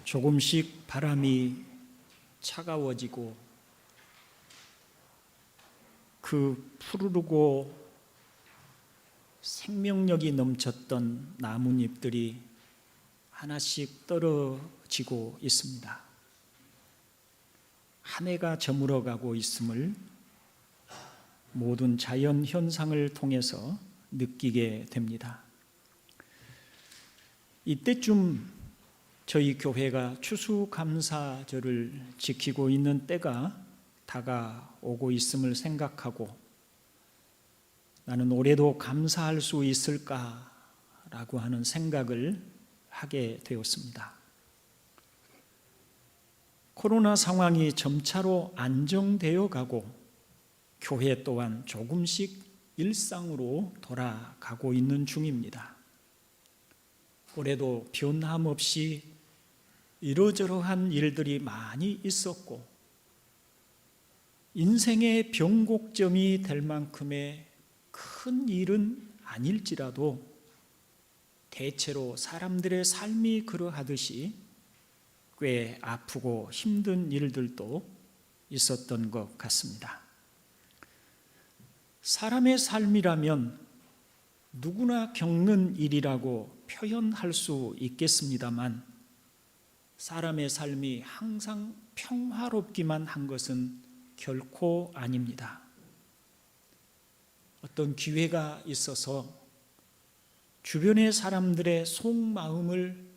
조금씩 바람이 차가워지고 그 푸르르고 생명력이 넘쳤던 나뭇잎들이 하나씩 떨어지고 있습니다. 한 해가 저물어가고 있음을 모든 자연 현상을 통해서 느끼게 됩니다. 이때쯤 저희 교회가 추수감사절을 지키고 있는 때가 다가오고 있음을 생각하고 나는 올해도 감사할 수 있을까라고 하는 생각을 하게 되었습니다. 코로나 상황이 점차로 안정되어 가고 교회 또한 조금씩 일상으로 돌아가고 있는 중입니다. 올해도 변함없이 이러저러한 일들이 많이 있었고 인생의 변곡점이 될 만큼의 큰 일은 아닐지라도 대체로 사람들의 삶이 그러하듯이 꽤 아프고 힘든 일들도 있었던 것 같습니다. 사람의 삶이라면 누구나 겪는 일이라고 표현할 수 있겠습니다만 사람의 삶이 항상 평화롭기만 한 것은 결코 아닙니다. 어떤 기회가 있어서 주변의 사람들의 속마음을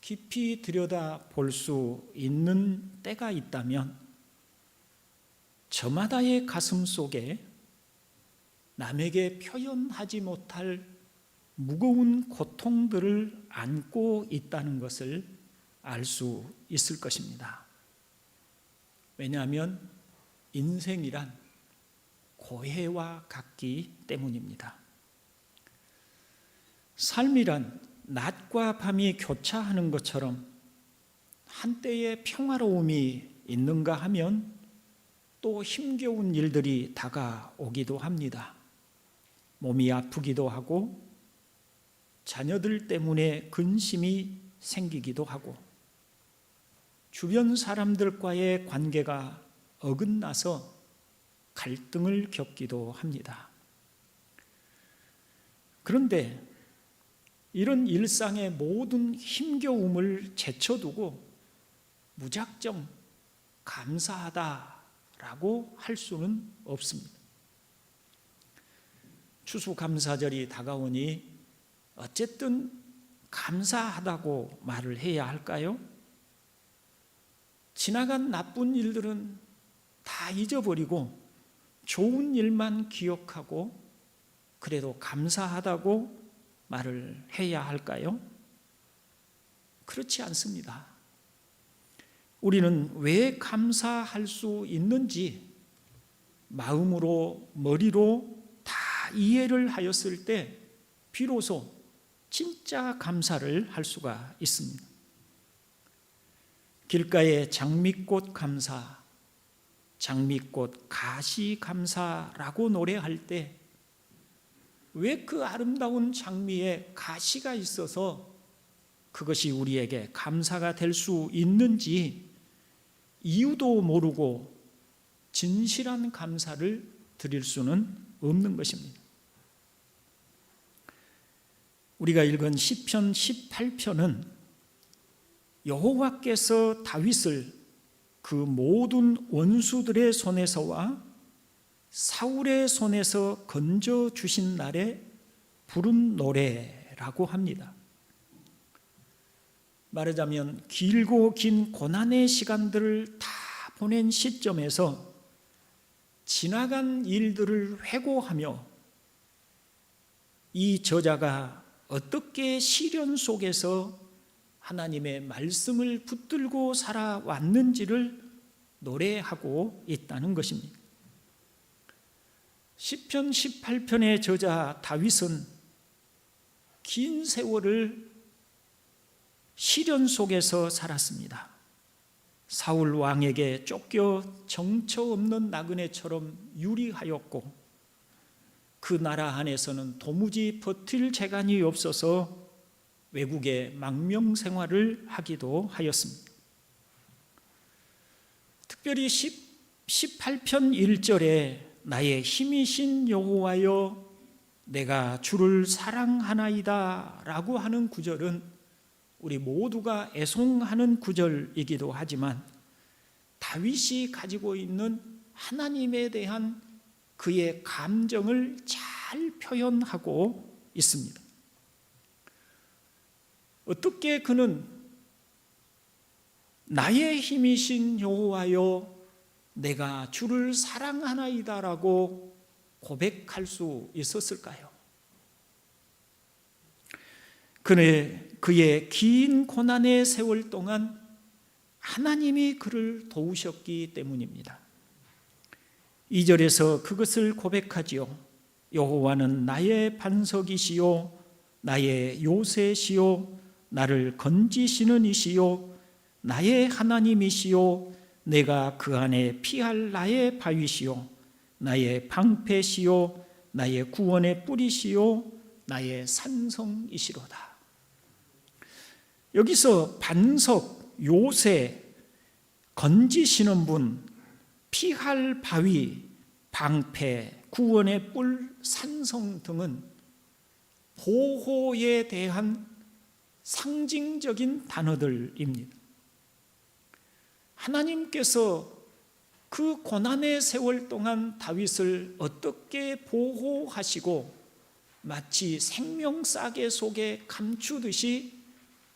깊이 들여다 볼 수 있는 때가 있다면 저마다의 가슴 속에 남에게 표현하지 못할 무거운 고통들을 안고 있다는 것을 알 수 있을 것입니다. 왜냐하면 인생이란 고해와 같기 때문입니다. 삶이란 낮과 밤이 교차하는 것처럼 한때의 평화로움이 있는가 하면 또 힘겨운 일들이 다가오기도 합니다. 몸이 아프기도 하고 자녀들 때문에 근심이 생기기도 하고 주변 사람들과의 관계가 어긋나서 갈등을 겪기도 합니다. 그런데 이런 일상의 모든 힘겨움을 제쳐두고 무작정 감사하다라고 할 수는 없습니다. 추수감사절이 다가오니 어쨌든 감사하다고 말을 해야 할까요? 지나간 나쁜 일들은 다 잊어버리고 좋은 일만 기억하고 그래도 감사하다고 말을 해야 할까요? 그렇지 않습니다. 우리는 왜 감사할 수 있는지 마음으로 머리로 다 이해를 하였을 때 비로소 진짜 감사를 할 수가 있습니다. 길가의 장미꽃 감사, 장미꽃 가시 감사라고 노래할 때 왜 그 아름다운 장미에 가시가 있어서 그것이 우리에게 감사가 될 수 있는지 이유도 모르고 진실한 감사를 드릴 수는 없는 것입니다. 우리가 읽은 시편 18편은 여호와께서 다윗을 그 모든 원수들의 손에서와 사울의 손에서 건져주신 날에 부른 노래라고 합니다. 말하자면 길고 긴 고난의 시간들을 다 보낸 시점에서 지나간 일들을 회고하며 이 저자가 어떻게 시련 속에서 하나님의 말씀을 붙들고 살아왔는지를 노래하고 있다는 것입니다. 시편 18편의 저자 다윗은 긴 세월을 시련 속에서 살았습니다. 사울 왕에게 쫓겨 정처 없는 나그네처럼 유리하였고 그 나라 안에서는 도무지 버틸 재간이 없어서 외국의 망명 생활을 하기도 하였습니다. 특별히 18편 1절에 나의 힘이신 여호와여 내가 주를 사랑하나이다 라고 하는 구절은 우리 모두가 애송하는 구절이기도 하지만 다윗이 가지고 있는 하나님에 대한 그의 감정을 잘 표현하고 있습니다. 어떻게 그는 나의 힘이신 여호와여 내가 주를 사랑하나이다라고 고백할 수 있었을까요? 그의 긴 고난의 세월 동안 하나님이 그를 도우셨기 때문입니다. 2절에서 그것을 고백하지요. 여호와는 나의 반석이시요 나의 요새시요 나를 건지시는 이시요 나의 하나님이시요 내가 그 안에 피할 나의 바위시요 나의 방패시요 나의 구원의 뿌리시요 나의 산성이시로다. 여기서 반석, 요새, 건지시는 분, 피할 바위, 방패, 구원의 뿔, 산성 등은 보호에 대한 상징적인 단어들입니다. 하나님께서 그 고난의 세월 동안 다윗을 어떻게 보호하시고 마치 생명싸개 속에 감추듯이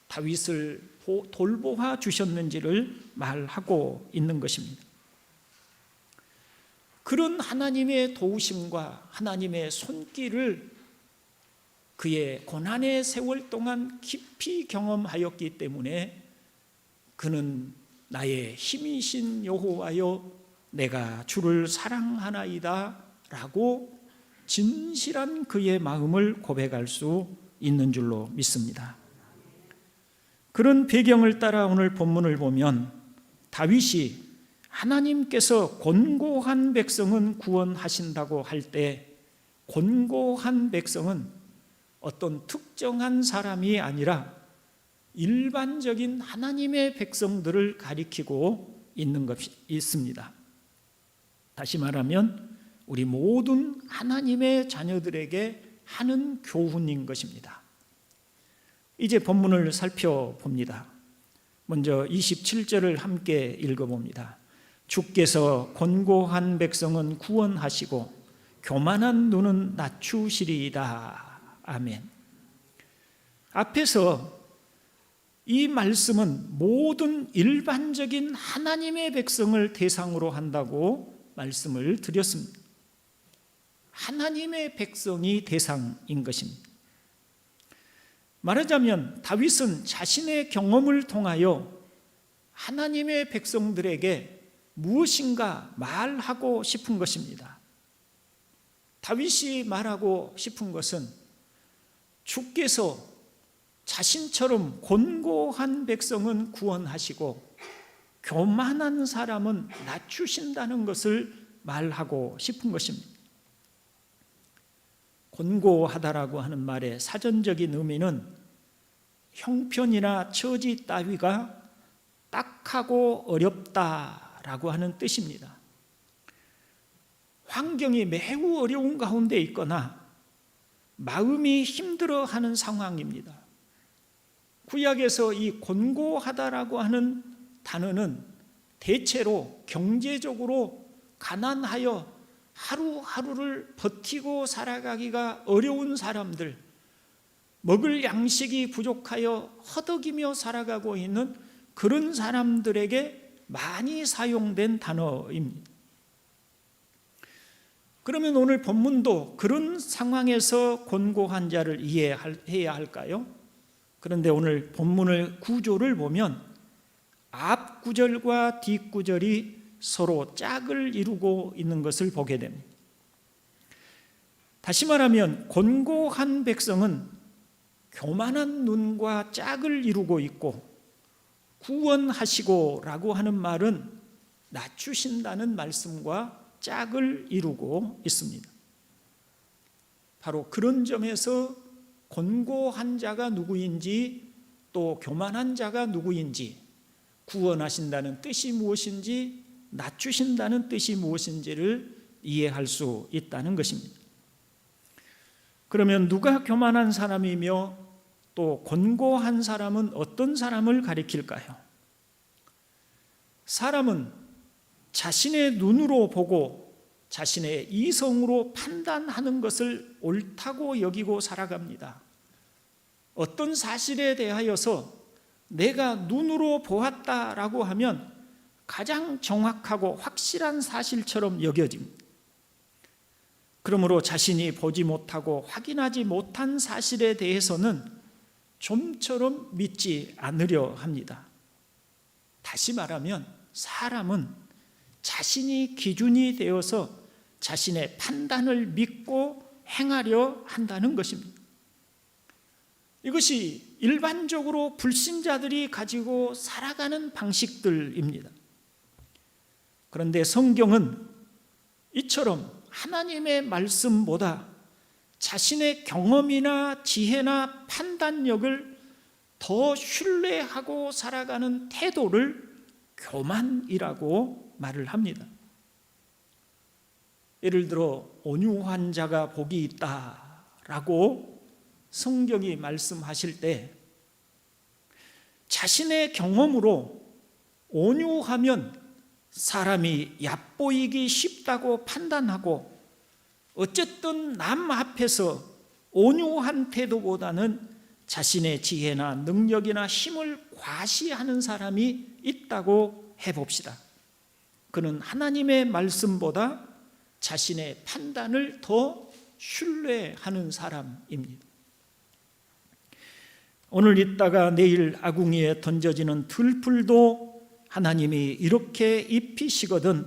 다윗을 돌보아 주셨는지를 말하고 있는 것입니다. 그런 하나님의 도우심과 하나님의 손길을 그의 고난의 세월 동안 깊이 경험하였기 때문에 그는 나의 힘이신 여호와여 내가 주를 사랑하나이다 라고 진실한 그의 마음을 고백할 수 있는 줄로 믿습니다. 그런 배경을 따라 오늘 본문을 보면 다윗이 하나님께서 곤고한 백성은 구원하신다고 할 때 곤고한 백성은 어떤 특정한 사람이 아니라 일반적인 하나님의 백성들을 가리키고 있는 것이 있습니다. 다시 말하면 우리 모든 하나님의 자녀들에게 하는 교훈인 것입니다. 이제 본문을 살펴봅니다. 먼저 27절을 함께 읽어봅니다. 주께서 곤고한 백성은 구원하시고 교만한 눈은 낮추시리이다. 아멘. 앞에서 이 말씀은 모든 일반적인 하나님의 백성을 대상으로 한다고 말씀을 드렸습니다. 하나님의 백성이 대상인 것입니다. 말하자면 다윗은 자신의 경험을 통하여 하나님의 백성들에게 무엇인가 말하고 싶은 것입니다. 다윗이 말하고 싶은 것은 주께서 자신처럼 곤고한 백성은 구원하시고 교만한 사람은 낮추신다는 것을 말하고 싶은 것입니다. 곤고하다라고 하는 말의 사전적인 의미는 형편이나 처지 따위가 딱하고 어렵다라고 하는 뜻입니다. 환경이 매우 어려운 가운데 있거나 마음이 힘들어하는 상황입니다. 구약에서 이 곤고하다라고 하는 단어는 대체로 경제적으로 가난하여 하루하루를 버티고 살아가기가 어려운 사람들, 먹을 양식이 부족하여 허덕이며 살아가고 있는 그런 사람들에게 많이 사용된 단어입니다. 그러면 오늘 본문도 그런 상황에서 곤고한 자를 이해해야 할까요? 그런데 오늘 본문의 구조를 보면 앞 구절과 뒷 구절이 서로 짝을 이루고 있는 것을 보게 됩니다. 다시 말하면 곤고한 백성은 교만한 눈과 짝을 이루고 있고 구원하시고 라고 하는 말은 낮추신다는 말씀과 짝을 이루고 있습니다. 바로 그런 점에서 권고한 자가 누구인지, 또 교만한 자가 누구인지, 구원하신다는 뜻이 무엇인지, 낮추신다는 뜻이 무엇인지를 이해할 수 있다는 것입니다. 그러면 누가 교만한 사람이며 또 권고한 사람은 어떤 사람을 가리킬까요? 사람은 자신의 눈으로 보고 자신의 이성으로 판단하는 것을 옳다고 여기고 살아갑니다. 어떤 사실에 대하여서 내가 눈으로 보았다라고 하면 가장 정확하고 확실한 사실처럼 여겨집니다. 그러므로 자신이 보지 못하고 확인하지 못한 사실에 대해서는 좀처럼 믿지 않으려 합니다. 다시 말하면 사람은 자신이 기준이 되어서 자신의 판단을 믿고 행하려 한다는 것입니다. 이것이 일반적으로 불신자들이 가지고 살아가는 방식들입니다. 그런데 성경은 이처럼 하나님의 말씀보다 자신의 경험이나 지혜나 판단력을 더 신뢰하고 살아가는 태도를 교만이라고 말을 합니다. 예를 들어 온유한 자가 복이 있다라고 성경이 말씀하실 때 자신의 경험으로 온유하면 사람이 얕보이기 쉽다고 판단하고 어쨌든 남 앞에서 온유한 태도보다는 자신의 지혜나 능력이나 힘을 과시하는 사람이 있다고 해봅시다. 그는 하나님의 말씀보다 자신의 판단을 더 신뢰하는 사람입니다. 오늘 있다가 내일 아궁이에 던져지는 들풀도 하나님이 이렇게 입히시거든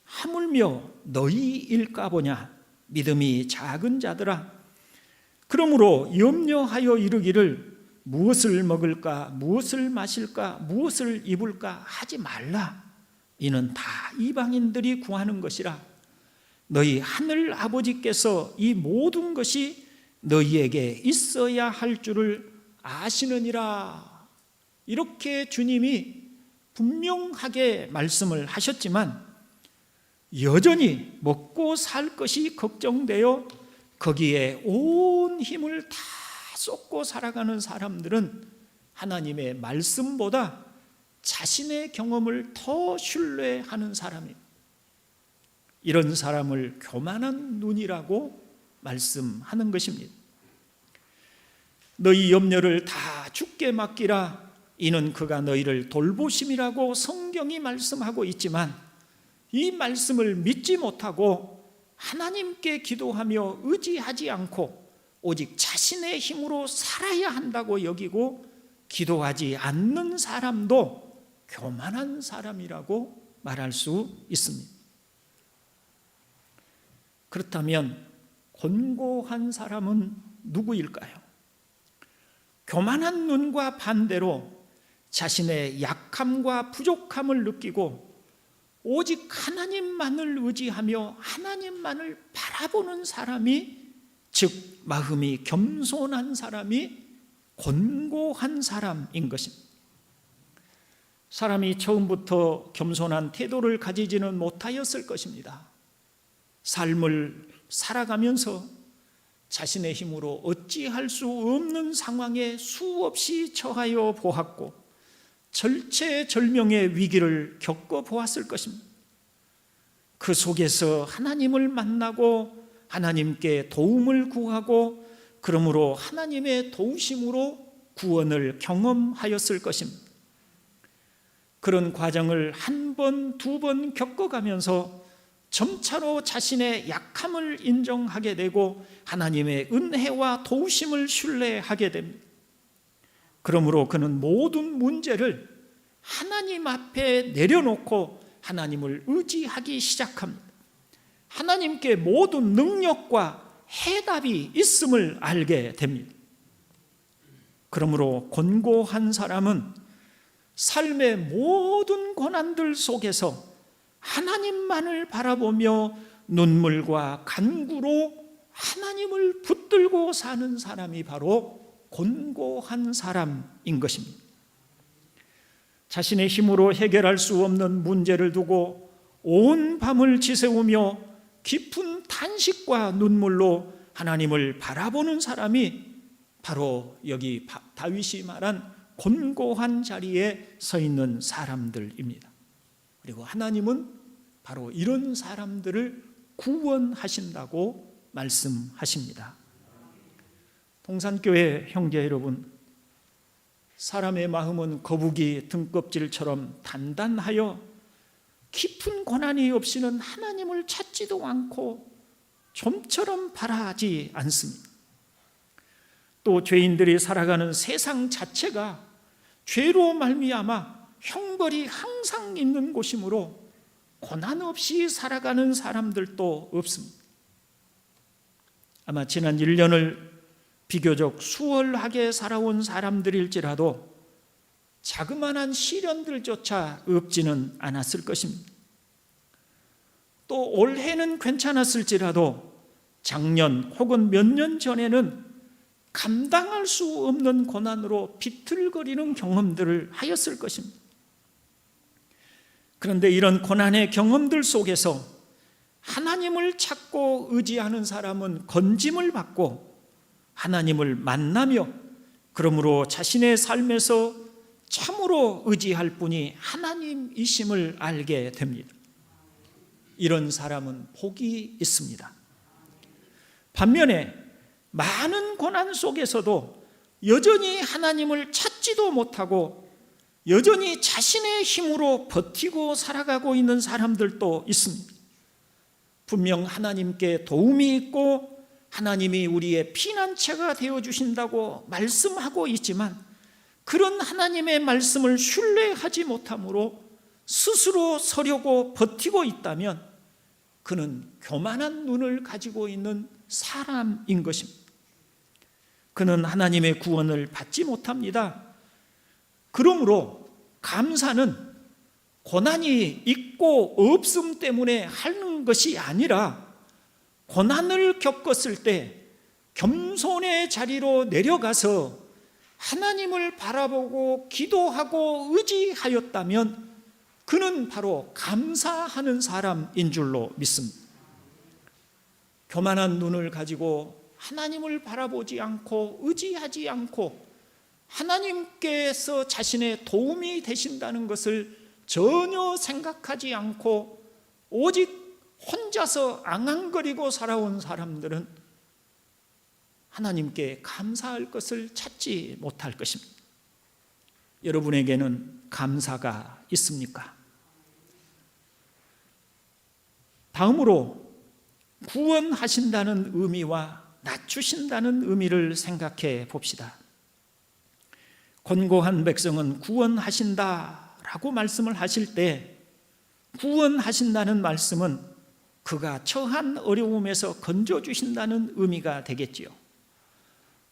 하물며 너희일까 보냐 믿음이 작은 자들아. 그러므로 염려하여 이르기를 무엇을 먹을까 무엇을 마실까 무엇을 입을까 하지 말라. 이는 다 이방인들이 구하는 것이라. 너희 하늘 아버지께서 이 모든 것이 너희에게 있어야 할 줄을 아시느니라. 이렇게 주님이 분명하게 말씀을 하셨지만 여전히 먹고 살 것이 걱정되어 거기에 온 힘을 다 쏟고 살아가는 사람들은 하나님의 말씀보다 자신의 경험을 더 신뢰하는 사람입니다. 이런 사람을 교만한 눈이라고 말씀하는 것입니다. 너희 염려를 다 주께 맡기라. 이는 그가 너희를 돌보심이라고 성경이 말씀하고 있지만 이 말씀을 믿지 못하고 하나님께 기도하며 의지하지 않고 오직 자신의 힘으로 살아야 한다고 여기고 기도하지 않는 사람도 교만한 사람이라고 말할 수 있습니다. 그렇다면 권고한 사람은 누구일까요? 교만한 눈과 반대로 자신의 약함과 부족함을 느끼고 오직 하나님만을 의지하며 하나님만을 바라보는 사람이, 즉 마음이 겸손한 사람이 권고한 사람인 것입니다. 사람이 처음부터 겸손한 태도를 가지지는 못하였을 것입니다. 삶을 살아가면서 자신의 힘으로 어찌할 수 없는 상황에 수없이 처하여 보았고 절체절명의 위기를 겪어보았을 것입니다. 그 속에서 하나님을 만나고 하나님께 도움을 구하고 그러므로 하나님의 도우심으로 구원을 경험하였을 것입니다. 그런 과정을 한 번, 두 번 겪어가면서 점차로 자신의 약함을 인정하게 되고 하나님의 은혜와 도우심을 신뢰하게 됩니다. 그러므로 그는 모든 문제를 하나님 앞에 내려놓고 하나님을 의지하기 시작합니다. 하나님께 모든 능력과 해답이 있음을 알게 됩니다. 그러므로 권고한 사람은 삶의 모든 고난들 속에서 하나님만을 바라보며 눈물과 간구로 하나님을 붙들고 사는 사람이 바로 곤고한 사람인 것입니다. 자신의 힘으로 해결할 수 없는 문제를 두고 온 밤을 지새우며 깊은 탄식과 눈물로 하나님을 바라보는 사람이 바로 여기 다윗이 말한 곤고한 자리에 서 있는 사람들입니다. 그리고 하나님은 바로 이런 사람들을 구원하신다고 말씀하십니다. 동산교회 형제 여러분, 사람의 마음은 거북이 등껍질처럼 단단하여 깊은 고난이 없이는 하나님을 찾지도 않고 좀처럼 바라지 않습니다. 또 죄인들이 살아가는 세상 자체가 죄로 말미암아 형벌이 항상 있는 곳이므로 고난 없이 살아가는 사람들도 없습니다. 아마 지난 1년을 비교적 수월하게 살아온 사람들일지라도 자그마한 시련들조차 없지는 않았을 것입니다. 또 올해는 괜찮았을지라도 작년 혹은 몇 년 전에는 감당할 수 없는 고난으로 비틀거리는 경험들을 하였을 것입니다. 그런데 이런 고난의 경험들 속에서 하나님을 찾고 의지하는 사람은 건짐을 받고 하나님을 만나며 그러므로 자신의 삶에서 참으로 의지할 분이 하나님이심을 알게 됩니다. 이런 사람은 복이 있습니다. 반면에 많은 고난 속에서도 여전히 하나님을 찾지도 못하고 여전히 자신의 힘으로 버티고 살아가고 있는 사람들도 있습니다. 분명 하나님께 도움이 있고 하나님이 우리의 피난처가 되어주신다고 말씀하고 있지만 그런 하나님의 말씀을 신뢰하지 못함으로 스스로 서려고 버티고 있다면 그는 교만한 눈을 가지고 있는 사람인 것입니다. 그는 하나님의 구원을 받지 못합니다. 그러므로 감사는 고난이 있고 없음 때문에 하는 것이 아니라 고난을 겪었을 때 겸손의 자리로 내려가서 하나님을 바라보고 기도하고 의지하였다면 그는 바로 감사하는 사람인 줄로 믿습니다. 교만한 눈을 가지고 하나님을 바라보지 않고 의지하지 않고 하나님께서 자신의 도움이 되신다는 것을 전혀 생각하지 않고 오직 혼자서 앙앙거리고 살아온 사람들은 하나님께 감사할 것을 찾지 못할 것입니다. 여러분에게는 감사가 있습니까? 다음으로 구원하신다는 의미와 낮추신다는 의미를 생각해 봅시다. 곤고한 백성은 구원하신다라고 말씀을 하실 때 구원하신다는 말씀은 그가 처한 어려움에서 건져주신다는 의미가 되겠지요.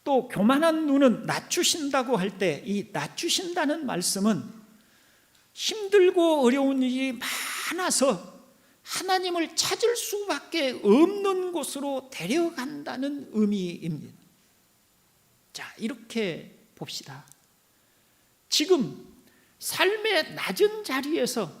또 교만한 눈은 낮추신다고 할 때 이 낮추신다는 말씀은 힘들고 어려운 일이 많아서 하나님을 찾을 수밖에 없는 곳으로 데려간다는 의미입니다. 자, 이렇게 봅시다. 지금 삶의 낮은 자리에서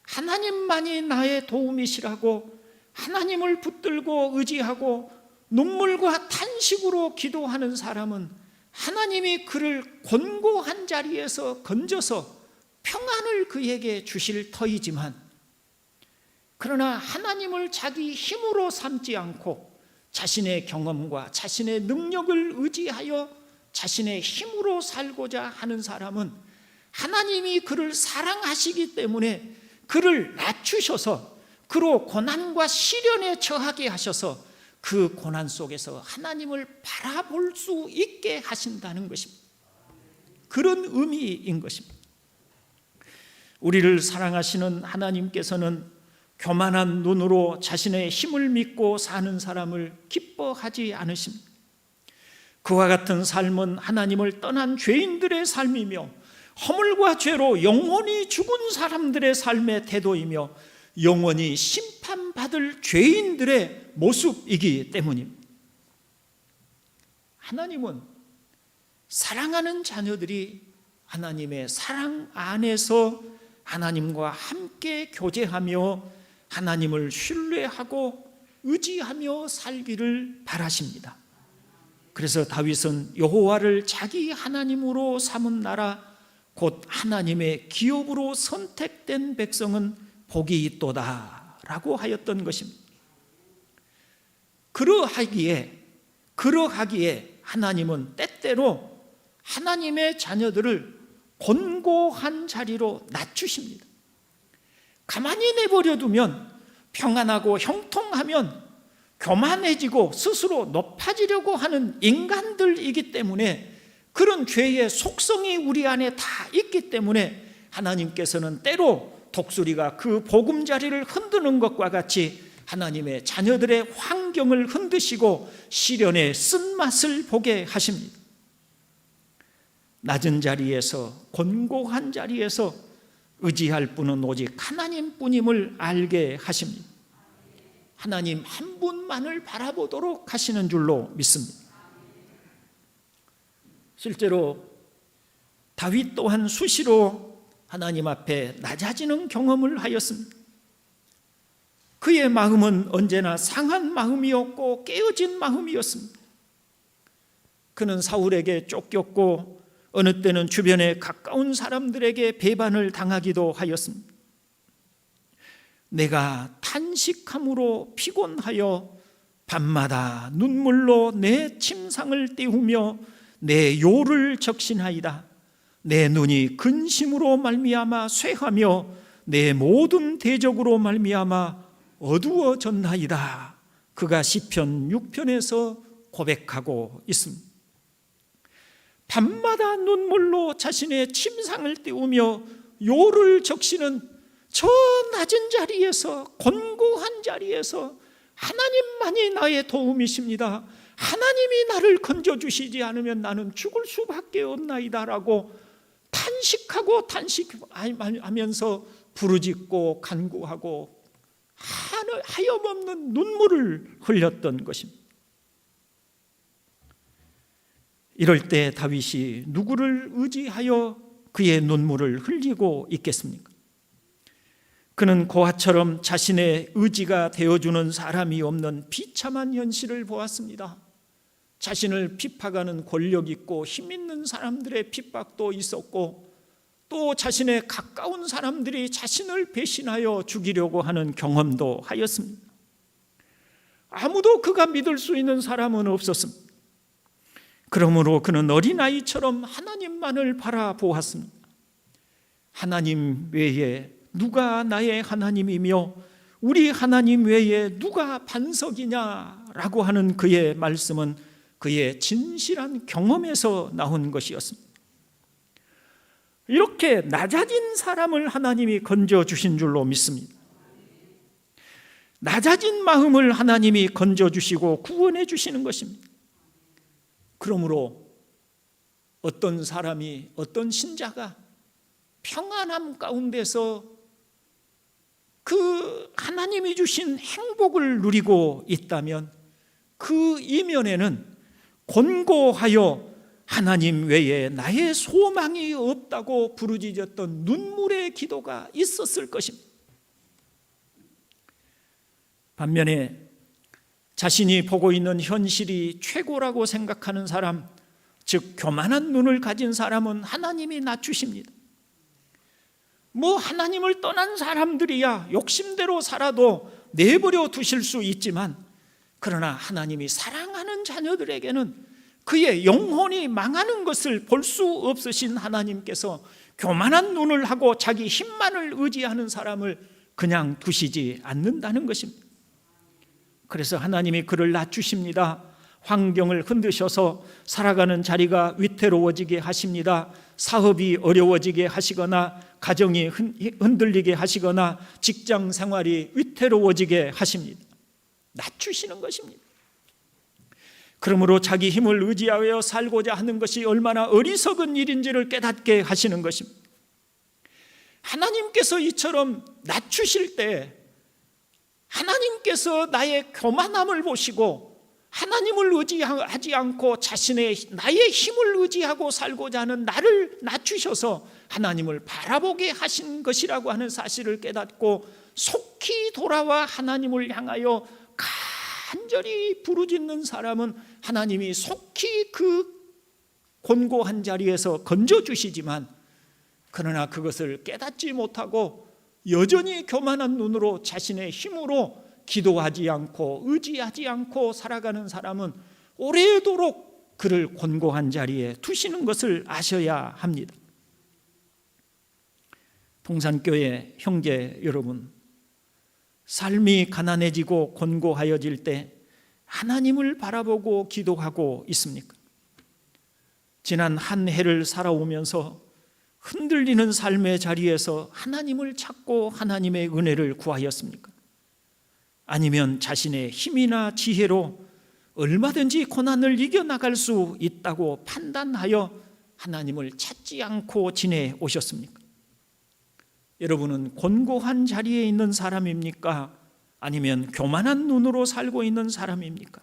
하나님만이 나의 도움이시라고 하나님을 붙들고 의지하고 눈물과 탄식으로 기도하는 사람은 하나님이 그를 곤고한 자리에서 건져서 평안을 그에게 주실 터이지만, 그러나 하나님을 자기 힘으로 삼지 않고 자신의 경험과 자신의 능력을 의지하여 자신의 힘으로 살고자 하는 사람은 하나님이 그를 사랑하시기 때문에 그를 낮추셔서 그로 고난과 시련에 처하게 하셔서 그 고난 속에서 하나님을 바라볼 수 있게 하신다는 것입니다. 그런 의미인 것입니다. 우리를 사랑하시는 하나님께서는 교만한 눈으로 자신의 힘을 믿고 사는 사람을 기뻐하지 않으십니다. 그와 같은 삶은 하나님을 떠난 죄인들의 삶이며 허물과 죄로 영원히 죽은 사람들의 삶의 태도이며 영원히 심판받을 죄인들의 모습이기 때문입니다. 하나님은 사랑하는 자녀들이 하나님의 사랑 안에서 하나님과 함께 교제하며 하나님을 신뢰하고 의지하며 살기를 바라십니다. 그래서 다윗은 여호와를 자기 하나님으로 삼은 나라 곧 하나님의 기업으로 선택된 백성은 복이 있도다 라고 하였던 것입니다. 그러하기에 하나님은 때때로 하나님의 자녀들을 곤고한 자리로 낮추십니다. 가만히 내버려두면 평안하고 형통하면 교만해지고 스스로 높아지려고 하는 인간들이기 때문에, 그런 죄의 속성이 우리 안에 다 있기 때문에 하나님께서는 때로 독수리가 그 보금자리를 흔드는 것과 같이 하나님의 자녀들의 환경을 흔드시고 시련의 쓴맛을 보게 하십니다. 낮은 자리에서, 곤고한 자리에서 의지할 분은 오직 하나님뿐임을 알게 하십니다. 하나님 한 분만을 바라보도록 하시는 줄로 믿습니다. 실제로 다윗 또한 수시로 하나님 앞에 낮아지는 경험을 하였습니다. 그의 마음은 언제나 상한 마음이었고 깨어진 마음이었습니다. 그는 사울에게 쫓겼고 어느 때는 주변에 가까운 사람들에게 배반을 당하기도 하였습니다. 내가 탄식함으로 피곤하여 밤마다 눈물로 내 침상을 띄우며 내 요를 적신하이다. 내 눈이 근심으로 말미암아 쇠하며 내 모든 대적으로 말미암아 어두워졌나이다. 그가 시편 6편에서 고백하고 있습니다. 밤마다 눈물로 자신의 침상을 띄우며 요를 적시는 저 낮은 자리에서, 곤고한 자리에서 하나님만이 나의 도움이십니다. 하나님이 나를 건져주시지 않으면 나는 죽을 수밖에 없나이다라고 탄식하고 탄식하면서 부르짖고 간구하고 하염없는 눈물을 흘렸던 것입니다. 이럴 때 다윗이 누구를 의지하여 그의 눈물을 흘리고 있겠습니까? 그는 고아처럼 자신의 의지가 되어주는 사람이 없는 비참한 현실을 보았습니다. 자신을 핍박하는 권력 있고 힘 있는 사람들의 핍박도 있었고, 또 자신의 가까운 사람들이 자신을 배신하여 죽이려고 하는 경험도 하였습니다. 아무도 그가 믿을 수 있는 사람은 없었습니다. 그러므로 그는 어린아이처럼 하나님만을 바라보았습니다. 하나님 외에 누가 나의 하나님이며 우리 하나님 외에 누가 반석이냐라고 하는 그의 말씀은 그의 진실한 경험에서 나온 것이었습니다. 이렇게 낮아진 사람을 하나님이 건져주신 줄로 믿습니다. 낮아진 마음을 하나님이 건져주시고 구원해 주시는 것입니다. 그러므로 어떤 사람이, 어떤 신자가 평안함 가운데서 그 하나님이 주신 행복을 누리고 있다면 그 이면에는 곤고하여 하나님 외에 나의 소망이 없다고 부르짖었던 눈물의 기도가 있었을 것입니다. 반면에 자신이 보고 있는 현실이 최고라고 생각하는 사람, 즉 교만한 눈을 가진 사람은 하나님이 낮추십니다. 하나님을 떠난 사람들이야 욕심대로 살아도 내버려 두실 수 있지만, 그러나 하나님이 사랑하는 자녀들에게는 그의 영혼이 망하는 것을 볼 수 없으신 하나님께서 교만한 눈을 하고 자기 힘만을 의지하는 사람을 그냥 두시지 않는다는 것입니다. 그래서 하나님이 그를 낮추십니다. 환경을 흔드셔서 살아가는 자리가 위태로워지게 하십니다. 사업이 어려워지게 하시거나 가정이 흔들리게 하시거나 직장 생활이 위태로워지게 하십니다. 낮추시는 것입니다. 그러므로 자기 힘을 의지하여 살고자 하는 것이 얼마나 어리석은 일인지를 깨닫게 하시는 것입니다. 하나님께서 이처럼 낮추실 때 하나님께서 나의 교만함을 보시고 하나님을 의지하지 않고 나의 힘을 의지하고 살고자 하는 나를 낮추셔서 하나님을 바라보게 하신 것이라고 하는 사실을 깨닫고 속히 돌아와 하나님을 향하여 간절히 부르짖는 사람은 하나님이 속히 그 곤고한 자리에서 건져주시지만, 그러나 그것을 깨닫지 못하고 여전히 교만한 눈으로 자신의 힘으로 기도하지 않고 의지하지 않고 살아가는 사람은 오래도록 그를 곤고한 자리에 두시는 것을 아셔야 합니다. 동산교회 형제 여러분, 삶이 가난해지고 곤고하여질 때 하나님을 바라보고 기도하고 있습니까? 지난 한 해를 살아오면서 흔들리는 삶의 자리에서 하나님을 찾고 하나님의 은혜를 구하였습니까? 아니면 자신의 힘이나 지혜로 얼마든지 고난을 이겨나갈 수 있다고 판단하여 하나님을 찾지 않고 지내오셨습니까? 여러분은 곤고한 자리에 있는 사람입니까? 아니면 교만한 눈으로 살고 있는 사람입니까?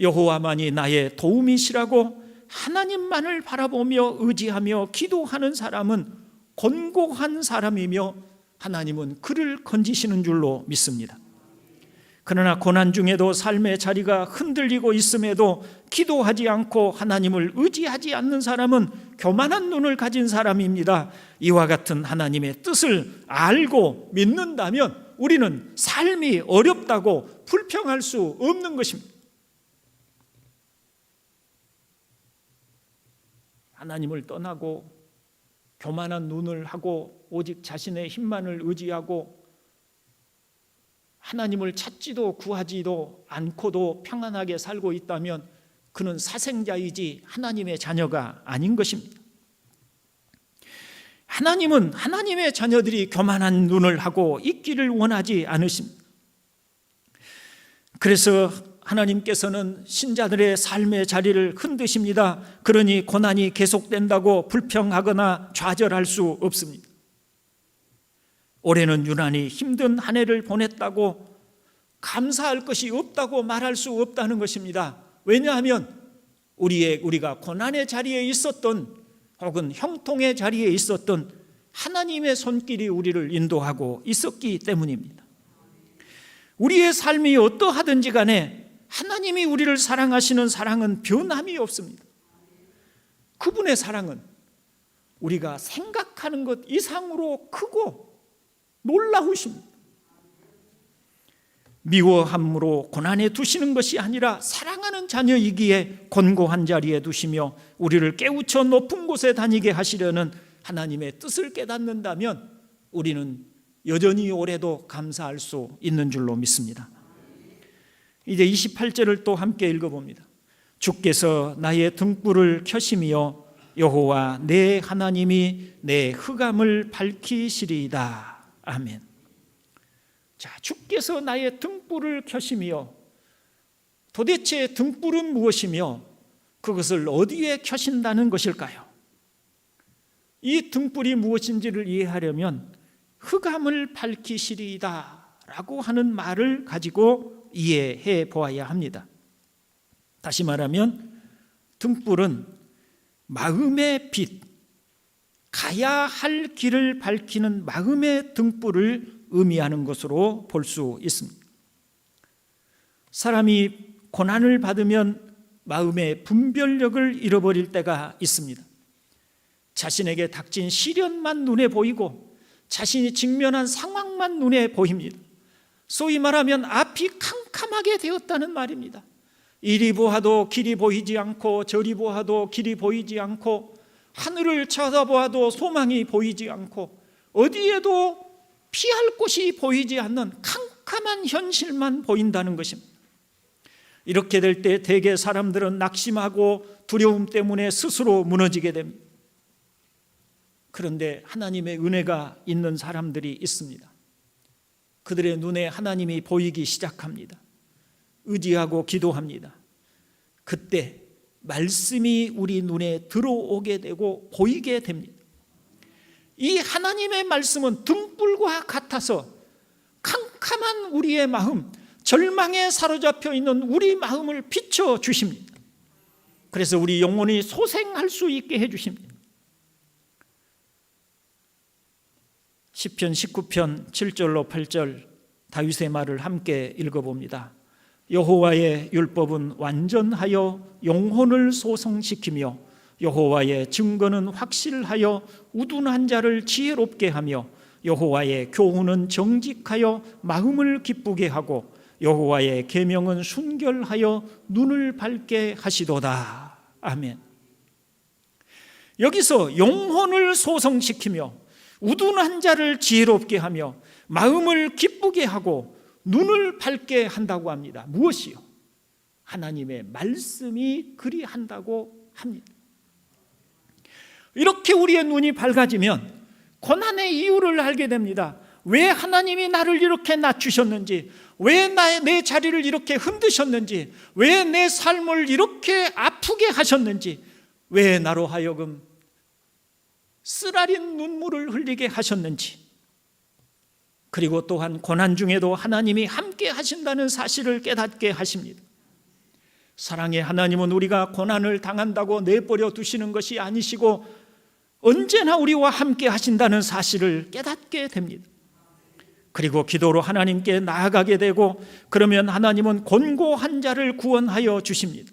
여호와만이 나의 도움이시라고 하나님만을 바라보며 의지하며 기도하는 사람은 곤고한 사람이며 하나님은 그를 건지시는 줄로 믿습니다. 그러나 고난 중에도 삶의 자리가 흔들리고 있음에도 기도하지 않고 하나님을 의지하지 않는 사람은 교만한 눈을 가진 사람입니다. 이와 같은 하나님의 뜻을 알고 믿는다면 우리는 삶이 어렵다고 불평할 수 없는 것입니다. 하나님을 떠나고 교만한 눈을 하고 오직 자신의 힘만을 의지하고 하나님을 찾지도 구하지도 않고도 평안하게 살고 있다면 그는 사생자이지 하나님의 자녀가 아닌 것입니다. 하나님은 하나님의 자녀들이 교만한 눈을 하고 있기를 원하지 않으십니다. 그래서 하나님께서는 신자들의 삶의 자리를 흔드십니다. 그러니 고난이 계속된다고 불평하거나 좌절할 수 없습니다. 올해는 유난히 힘든 한 해를 보냈다고 감사할 것이 없다고 말할 수 없다는 것입니다. 왜냐하면 우리가 고난의 자리에 있었던 혹은 형통의 자리에 있었던 하나님의 손길이 우리를 인도하고 있었기 때문입니다. 우리의 삶이 어떠하든지 간에 하나님이 우리를 사랑하시는 사랑은 변함이 없습니다. 그분의 사랑은 우리가 생각하는 것 이상으로 크고 놀라우십니다. 미워함으로 고난에 두시는 것이 아니라 사랑하는 자녀이기에 곤고한 자리에 두시며 우리를 깨우쳐 높은 곳에 다니게 하시려는 하나님의 뜻을 깨닫는다면 우리는 여전히 올해도 감사할 수 있는 줄로 믿습니다. 이제 28절을 또 함께 읽어봅니다. 주께서 나의 등불을 켜시며 여호와 내 하나님이 내 흑암을 밝히시리이다. 아멘. 자, 주께서 나의 등불을 켜시며, 도대체 등불은 무엇이며 그것을 어디에 켜신다는 것일까요? 이 등불이 무엇인지를 이해하려면 흑암을 밝히시리이다 라고 하는 말을 가지고 이해해 보아야 합니다. 다시 말하면 등불은 마음의 빛, 가야 할 길을 밝히는 마음의 등불을 의미하는 것으로 볼 수 있습니다. 사람이 고난을 받으면 마음의 분별력을 잃어버릴 때가 있습니다. 자신에게 닥친 시련만 눈에 보이고 자신이 직면한 상황만 눈에 보입니다. 소위 말하면 앞이 캄캄하게 되었다는 말입니다. 이리 보아도 길이 보이지 않고 저리 보아도 길이 보이지 않고 하늘을 쳐다보아도 소망이 보이지 않고 어디에도 피할 곳이 보이지 않는 캄캄한 현실만 보인다는 것입니다. 이렇게 될 때 대개 사람들은 낙심하고 두려움 때문에 스스로 무너지게 됩니다. 그런데 하나님의 은혜가 있는 사람들이 있습니다. 그들의 눈에 하나님이 보이기 시작합니다. 의지하고 기도합니다. 그때 말씀이 우리 눈에 들어오게 되고 보이게 됩니다. 이 하나님의 말씀은 등불과 같아서 캄캄한 우리의 마음, 절망에 사로잡혀 있는 우리 마음을 비춰 주십니다. 그래서 우리 영혼이 소생할 수 있게 해 주십니다. 시편 19편 7절로 8절 다윗의 말을 함께 읽어봅니다. 여호와의 율법은 완전하여 영혼을 소성시키며 여호와의 증거는 확실하여 우둔한 자를 지혜롭게 하며 여호와의 교훈은 정직하여 마음을 기쁘게 하고 여호와의 계명은 순결하여 눈을 밝게 하시도다. 아멘. 여기서 영혼을 소성시키며 우둔한 자를 지혜롭게 하며 마음을 기쁘게 하고 눈을 밝게 한다고 합니다. 무엇이요? 하나님의 말씀이 그리한다고 합니다. 이렇게 우리의 눈이 밝아지면 고난의 이유를 알게 됩니다. 왜 하나님이 나를 이렇게 낮추셨는지, 왜 내 자리를 이렇게 흔드셨는지, 왜 내 삶을 이렇게 아프게 하셨는지, 왜 나로 하여금 쓰라린 눈물을 흘리게 하셨는지, 그리고 또한 고난 중에도 하나님이 함께 하신다는 사실을 깨닫게 하십니다. 사랑의 하나님은 우리가 고난을 당한다고 내버려 두시는 것이 아니시고 언제나 우리와 함께 하신다는 사실을 깨닫게 됩니다. 그리고 기도로 하나님께 나아가게 되고 그러면 하나님은 곤고한 자를 구원하여 주십니다.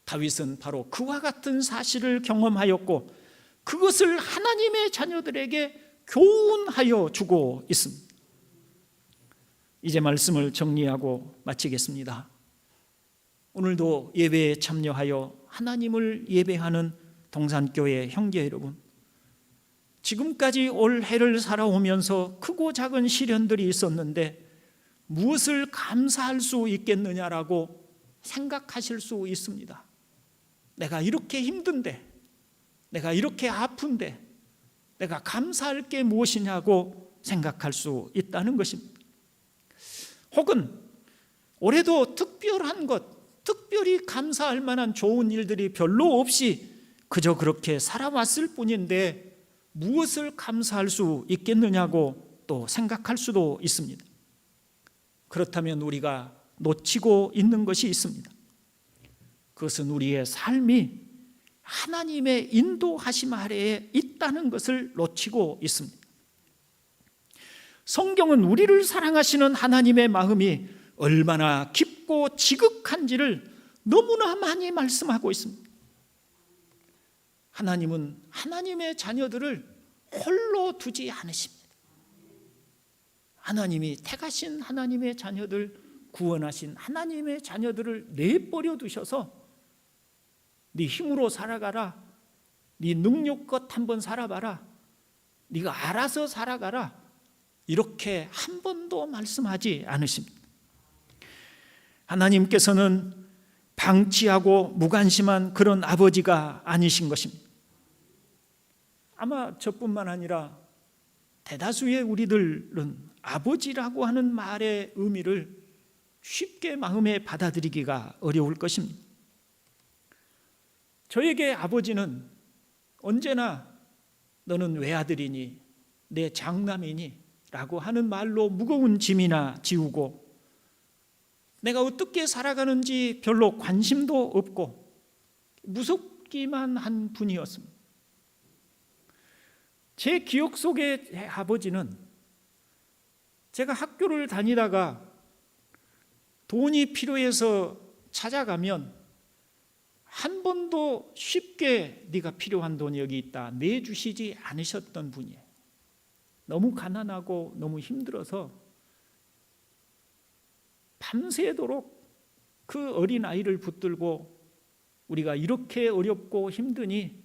다윗은 바로 그와 같은 사실을 경험하였고 그것을 하나님의 자녀들에게 교훈하여 주고 있습니다. 이제 말씀을 정리하고 마치겠습니다. 오늘도 예배에 참여하여 하나님을 예배하는 동산교회 형제 여러분, 지금까지 올 해를 살아오면서 크고 작은 시련들이 있었는데 무엇을 감사할 수 있겠느냐라고 생각하실 수 있습니다. 내가 이렇게 힘든데, 내가 이렇게 아픈데 내가 감사할 게 무엇이냐고 생각할 수 있다는 것입니다. 혹은 올해도 특별한 것, 특별히 감사할 만한 좋은 일들이 별로 없이 그저 그렇게 살아왔을 뿐인데 무엇을 감사할 수 있겠느냐고 또 생각할 수도 있습니다. 그렇다면 우리가 놓치고 있는 것이 있습니다. 그것은 우리의 삶이 하나님의 인도하심 아래에 있다는 것을 놓치고 있습니다. 성경은 우리를 사랑하시는 하나님의 마음이 얼마나 깊고 지극한지를 너무나 많이 말씀하고 있습니다. 하나님은 하나님의 자녀들을 홀로 두지 않으십니다. 하나님이 택하신 하나님의 자녀들, 구원하신 하나님의 자녀들을 내버려 두셔서 네 힘으로 살아가라, 네 능력껏 한번 살아봐라, 네가 알아서 살아가라, 이렇게 한 번도 말씀하지 않으십니다. 하나님께서는 방치하고 무관심한 그런 아버지가 아니신 것입니다. 아마 저뿐만 아니라 대다수의 우리들은 아버지라고 하는 말의 의미를 쉽게 마음에 받아들이기가 어려울 것입니다. 저에게 아버지는 언제나 너는 외아들이니, 내 장남이니 라고 하는 말로 무거운 짐이나 지우고 내가 어떻게 살아가는지 별로 관심도 없고 무섭기만 한 분이었습니다. 제 기억 속의 제 아버지는 제가 학교를 다니다가 돈이 필요해서 찾아가면 한 번도 쉽게 네가 필요한 돈이 여기 있다 내주시지 않으셨던 분이에요. 너무 가난하고 너무 힘들어서 밤새도록 그 어린 아이를 붙들고 우리가 이렇게 어렵고 힘드니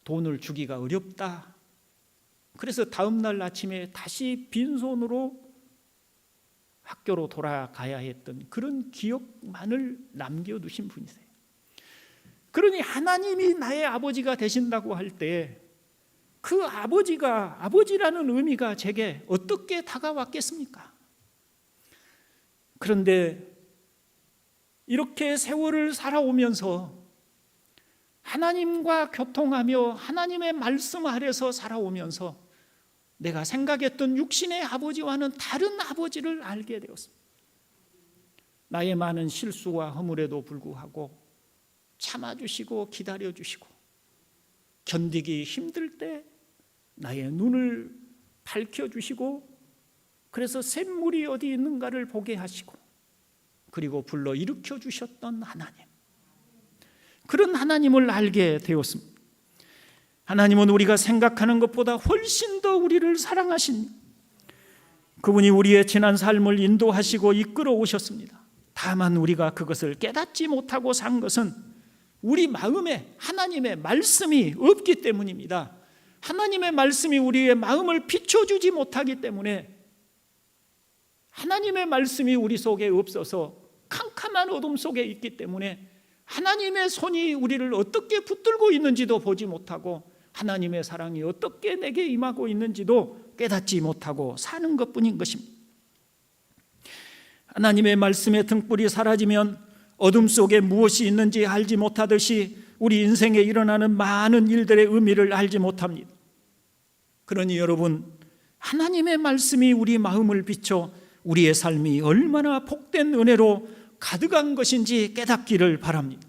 돈을 주기가 어렵다. 그래서 다음 날 아침에 다시 빈손으로 학교로 돌아가야 했던 그런 기억만을 남겨두신 분이세요. 그러니 하나님이 나의 아버지가 되신다고 할 때 그 아버지가, 아버지라는 의미가 제게 어떻게 다가왔겠습니까? 그런데 이렇게 세월을 살아오면서 하나님과 교통하며 하나님의 말씀 아래서 살아오면서 내가 생각했던 육신의 아버지와는 다른 아버지를 알게 되었습니다. 나의 많은 실수와 허물에도 불구하고 참아주시고 기다려주시고, 견디기 힘들 때 나의 눈을 밝혀주시고, 그래서 샘물이 어디 있는가를 보게 하시고, 그리고 불러 일으켜 주셨던 하나님, 그런 하나님을 알게 되었습니다. 하나님은 우리가 생각하는 것보다 훨씬 더 우리를 사랑하십니다. 그분이 우리의 지난 삶을 인도하시고 이끌어 오셨습니다. 다만 우리가 그것을 깨닫지 못하고 산 것은 우리 마음에 하나님의 말씀이 없기 때문입니다. 하나님의 말씀이 우리의 마음을 비춰주지 못하기 때문에, 하나님의 말씀이 우리 속에 없어서 캄캄한 어둠 속에 있기 때문에 하나님의 손이 우리를 어떻게 붙들고 있는지도 보지 못하고, 하나님의 사랑이 어떻게 내게 임하고 있는지도 깨닫지 못하고 사는 것뿐인 것입니다. 하나님의 말씀의 등불이 사라지면 어둠 속에 무엇이 있는지 알지 못하듯이 우리 인생에 일어나는 많은 일들의 의미를 알지 못합니다. 그러니 여러분, 하나님의 말씀이 우리 마음을 비춰 우리의 삶이 얼마나 복된 은혜로 가득한 것인지 깨닫기를 바랍니다.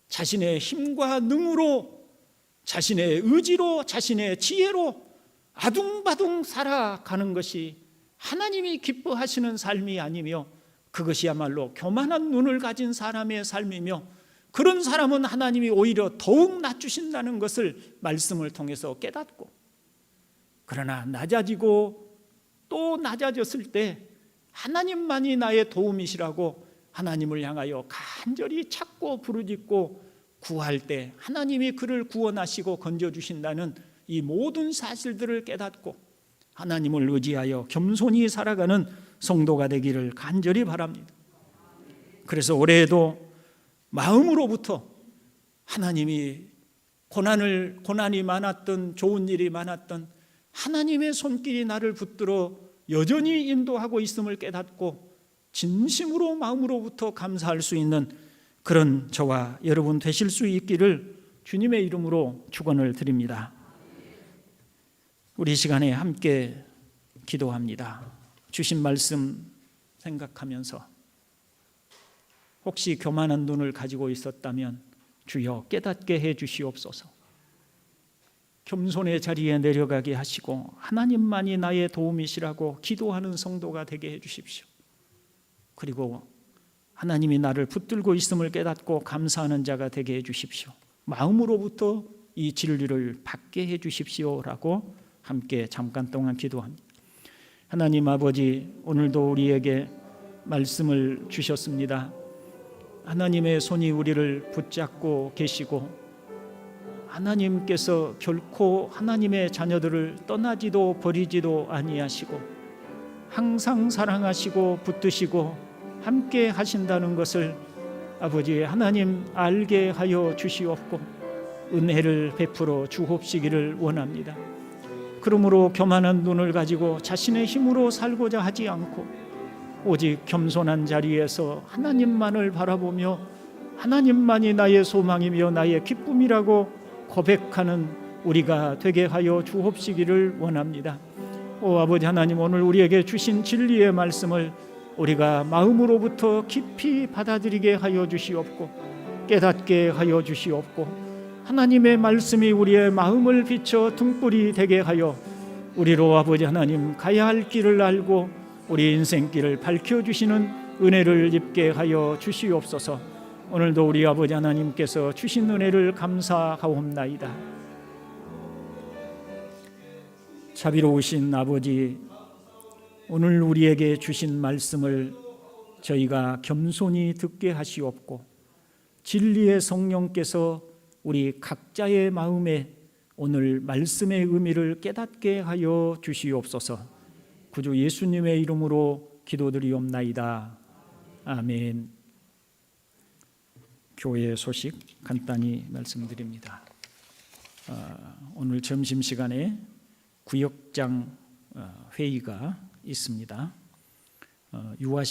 자신의 힘과 능으로, 자신의 의지로, 자신의 지혜로 아둥바둥 살아가는 것이 하나님이 기뻐하시는 삶이 아니며, 그것이야말로 교만한 눈을 가진 사람의 삶이며, 그런 사람은 하나님이 오히려 더욱 낮추신다는 것을 말씀을 통해서 깨닫고, 그러나 낮아지고 또 낮아졌을 때 하나님만이 나의 도움이시라고 하나님을 향하여 간절히 찾고 부르짖고 구할 때 하나님이 그를 구원하시고 건져주신다는 이 모든 사실들을 깨닫고 하나님을 의지하여 겸손히 살아가는 성도가 되기를 간절히 바랍니다. 그래서 올해에도 마음으로부터 하나님이 고난이 많았던, 좋은 일이 많았던 하나님의 손길이 나를 붙들어 여전히 인도하고 있음을 깨닫고 진심으로 마음으로부터 감사할 수 있는 그런 저와 여러분 되실 수 있기를 주님의 이름으로 축원을 드립니다. 우리 시간에 함께 기도합니다. 주신 말씀 생각하면서 혹시 교만한 눈을 가지고 있었다면 주여 깨닫게 해 주시옵소서. 겸손의 자리에 내려가게 하시고 하나님만이 나의 도움이시라고 기도하는 성도가 되게 해 주십시오. 그리고 하나님이 나를 붙들고 있음을 깨닫고 감사하는 자가 되게 해 주십시오. 마음으로부터 이 진리를 받게 해 주십시오라고 함께 잠깐 동안 기도합니다. 하나님 아버지, 오늘도 우리에게 말씀을 주셨습니다. 하나님의 손이 우리를 붙잡고 계시고 하나님께서 결코 하나님의 자녀들을 떠나지도 버리지도 아니하시고 항상 사랑하시고 붙드시고 함께 하신다는 것을 아버지 하나님 알게 하여 주시옵고 은혜를 베풀어 주옵시기를 원합니다. 그러므로 교만한 눈을 가지고 자신의 힘으로 살고자 하지 않고 오직 겸손한 자리에서 하나님만을 바라보며 하나님만이 나의 소망이며 나의 기쁨이라고 고백하는 우리가 되게 하여 주옵시기를 원합니다. 오 아버지 하나님, 오늘 우리에게 주신 진리의 말씀을 우리가 마음으로부터 깊이 받아들이게 하여 주시옵고 깨닫게 하여 주시옵고 하나님의 말씀이 우리의 마음을 비춰 등불이 되게 하여 우리로 아버지 하나님 가야 할 길을 알고 우리 인생길을 밝혀주시는 은혜를 입게 하여 주시옵소서. 오늘도 우리 아버지 하나님께서 주신 은혜를 감사하옵나이다. 자비로우신 아버지, 오늘 우리에게 주신 말씀을 저희가 겸손히 듣게 하시옵고 진리의 성령께서 우리 각자의 마음에 오늘 말씀의 의미를 깨닫게 하여 주시옵소서. 구주 예수님의 이름으로 기도드리옵나이다. 아멘. 교회 소식 간단히 말씀드립니다. 오늘 점심시간에 구역장 회의가 있습니다. 유아